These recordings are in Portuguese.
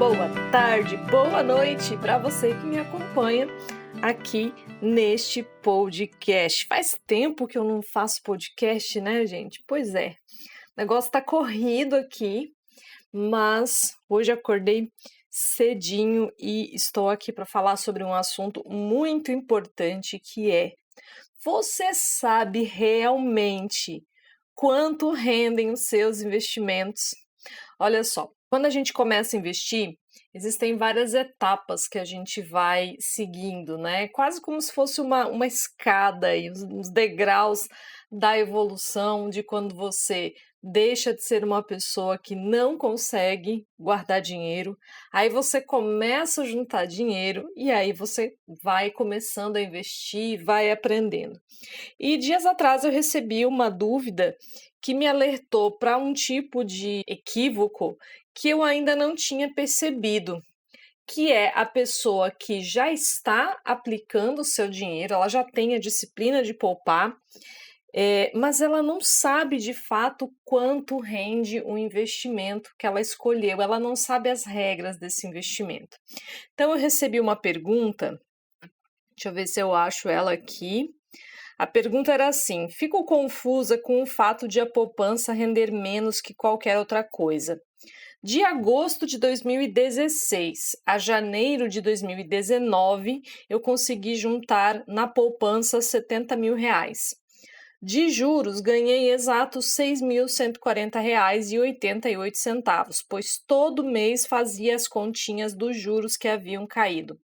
boa tarde, boa noite para você que me acompanha aqui neste podcast. Faz tempo que eu não faço podcast, né, gente? Pois é, o negócio tá corrido aqui, mas hoje acordei cedinho e estou aqui para falar sobre um assunto muito importante que é: você sabe realmente quanto rendem os seus investimentos? Olha só, quando a gente começa a investir, existem várias etapas que a gente vai seguindo, né? Quase como se fosse uma escada aí, uns degraus da evolução de quando você deixa de ser uma pessoa que não consegue guardar dinheiro, aí você começa a juntar dinheiro e aí você vai começando a investir, vai aprendendo. E dias atrás eu recebi uma dúvida que me alertou para um tipo de equívoco que eu ainda não tinha percebido, que é a pessoa que já está aplicando o seu dinheiro, ela já tem a disciplina de poupar, mas ela não sabe de fato quanto rende o investimento que ela escolheu, ela não sabe as regras desse investimento. Então eu recebi uma pergunta, deixa eu ver se eu acho ela aqui. A pergunta era assim: fico confusa com o fato de a poupança render menos que qualquer outra coisa. De agosto de 2016 a janeiro de 2019, eu consegui juntar na poupança R$ 70 mil. De juros, ganhei exatos R$ 6.140,88, pois todo mês fazia as continhas dos juros que haviam caído.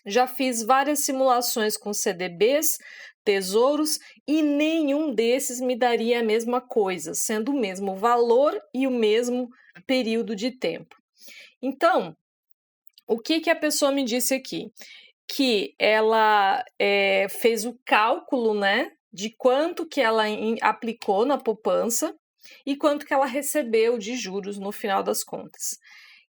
Já fiz várias simulações com CDBs, tesouros, e nenhum desses me daria a mesma coisa, sendo o mesmo valor e o mesmo período de tempo. Então, o que a pessoa me disse aqui? Que ela fez o cálculo, né, de quanto que ela aplicou na poupança e quanto que ela recebeu de juros no final das contas.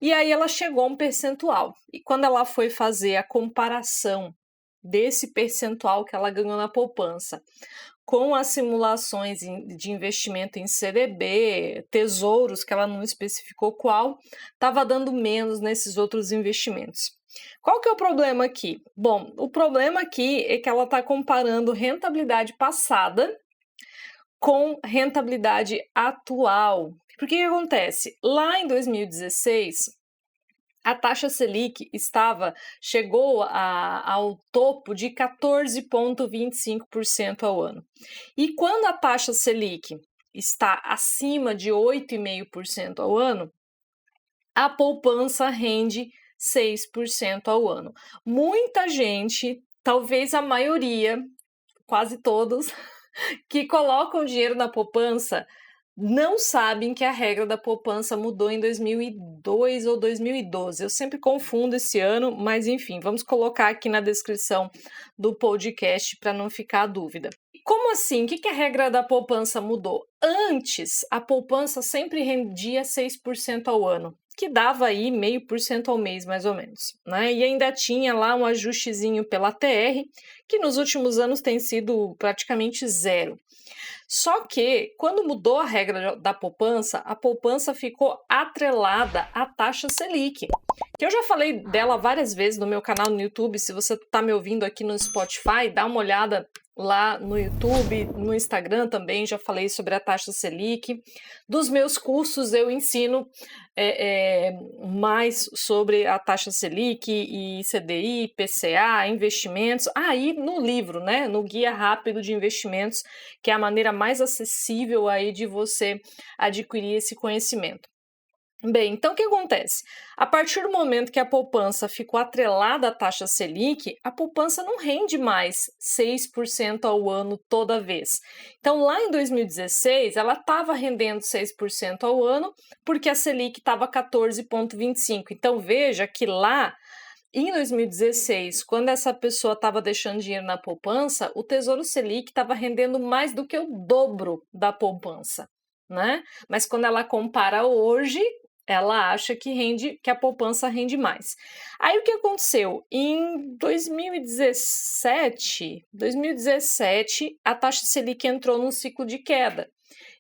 E aí ela chegou a um percentual. E quando ela foi fazer a comparação desse percentual que ela ganhou na poupança com as simulações de investimento em CDB, tesouros, que ela não especificou qual, estava dando menos nesses outros investimentos. Qual que é o problema aqui? Bom, o problema aqui é que ela está comparando rentabilidade passada com rentabilidade atual. Porque o que acontece? Lá em 2016, a taxa Selic chegou ao topo de 14,25% ao ano. E quando a taxa Selic está acima de 8,5% ao ano, a poupança rende 6% ao ano. Muita gente, talvez a maioria, quase todos, que colocam dinheiro na poupança não sabem que a regra da poupança mudou em 2002 ou 2012. Eu sempre confundo esse ano, mas enfim, vamos colocar aqui na descrição do podcast para não ficar a dúvida. Como assim? O que a regra da poupança mudou? Antes, a poupança sempre rendia 6% ao ano, que dava aí 0,5% ao mês, mais ou menos, né? E ainda tinha lá um ajustezinho pela TR, que nos últimos anos tem sido praticamente zero. Só que, quando mudou a regra da poupança, a poupança ficou atrelada à taxa Selic, que eu já falei dela várias vezes no meu canal no YouTube. Se você está me ouvindo aqui no Spotify, dá uma olhada lá no YouTube, no Instagram também, já falei sobre a taxa Selic. Dos meus cursos eu ensino mais sobre a taxa Selic e CDI, IPCA, investimentos. Aí no livro, né, no Guia Rápido de Investimentos, que é a maneira mais acessível aí de você adquirir esse conhecimento. Bem, então o que acontece? A partir do momento que a poupança ficou atrelada à taxa Selic, a poupança não rende mais 6% ao ano toda vez. Então, lá em 2016, ela estava rendendo 6% ao ano, porque a Selic estava 14,25%. Então, veja que lá em 2016, quando essa pessoa estava deixando dinheiro na poupança, o Tesouro Selic estava rendendo mais do que o dobro da poupança, né? Mas quando ela compara hoje, ela acha que a poupança rende mais. Aí o que aconteceu? Em 2017, a taxa Selic entrou num ciclo de queda.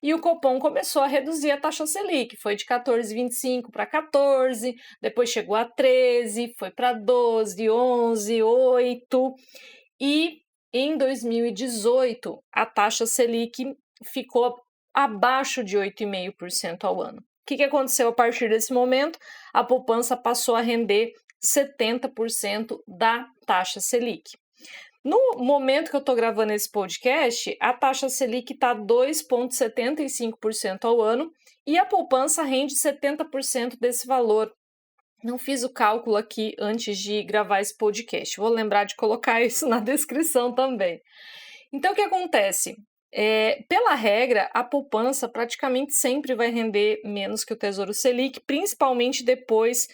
e o Copom começou a reduzir a taxa Selic, foi de 14,25 para 14, depois chegou a 13, foi para 12, 11, 8, e em 2018 a taxa Selic ficou abaixo de 8,5% ao ano. O que aconteceu a partir desse momento? A poupança passou a render 70% da taxa Selic. No momento que eu estou gravando esse podcast, a taxa Selic está 2,75% ao ano e a poupança rende 70% desse valor. Não fiz o cálculo aqui antes de gravar esse podcast, vou lembrar de colocar isso na descrição também. Então, o que acontece? Pela regra, a poupança praticamente sempre vai render menos que o Tesouro Selic, principalmente depois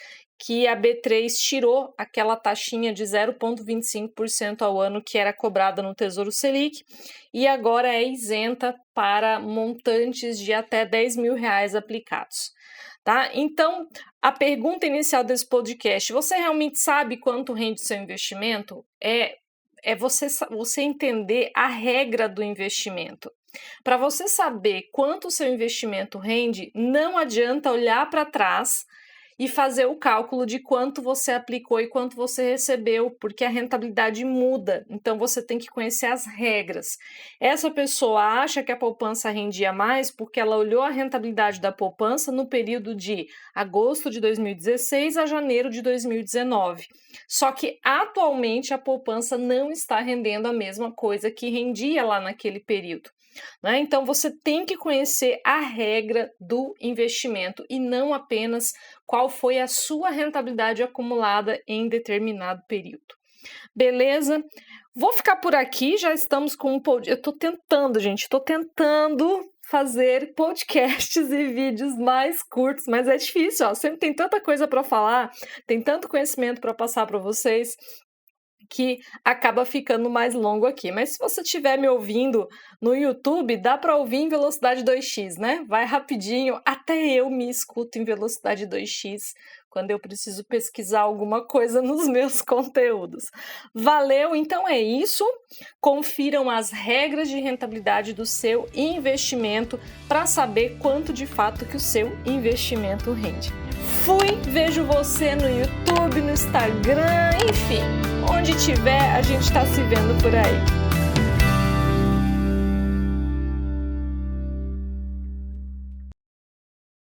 que a B3 tirou aquela taxinha de 0,25% ao ano que era cobrada no Tesouro Selic e agora é isenta para montantes de até R$10 mil aplicados. Tá? Então, a pergunta inicial desse podcast, você realmente sabe quanto rende seu investimento? É você entender a regra do investimento. Para você saber quanto o seu investimento rende, não adianta olhar para trás e fazer o cálculo de quanto você aplicou e quanto você recebeu, porque a rentabilidade muda, então você tem que conhecer as regras. Essa pessoa acha que a poupança rendia mais porque ela olhou a rentabilidade da poupança no período de agosto de 2016 a janeiro de 2019. Só que atualmente a poupança não está rendendo a mesma coisa que rendia lá naquele período. Né? Então você tem que conhecer a regra do investimento e não apenas qual foi a sua rentabilidade acumulada em determinado período. Beleza? Vou ficar por aqui, já estamos com eu estou tentando fazer podcasts e vídeos mais curtos, mas é difícil, ó. Sempre tem tanta coisa para falar, tem tanto conhecimento para passar para vocês, que acaba ficando mais longo aqui. Mas se você estiver me ouvindo no YouTube, dá para ouvir em velocidade 2x, né? Vai rapidinho, até eu me escuto em velocidade 2x quando eu preciso pesquisar alguma coisa nos meus conteúdos. Valeu, então é isso. Confiram as regras de rentabilidade do seu investimento para saber quanto de fato que o seu investimento rende. Fui, vejo você no YouTube, no Instagram, enfim, onde tiver, a gente está se vendo por aí.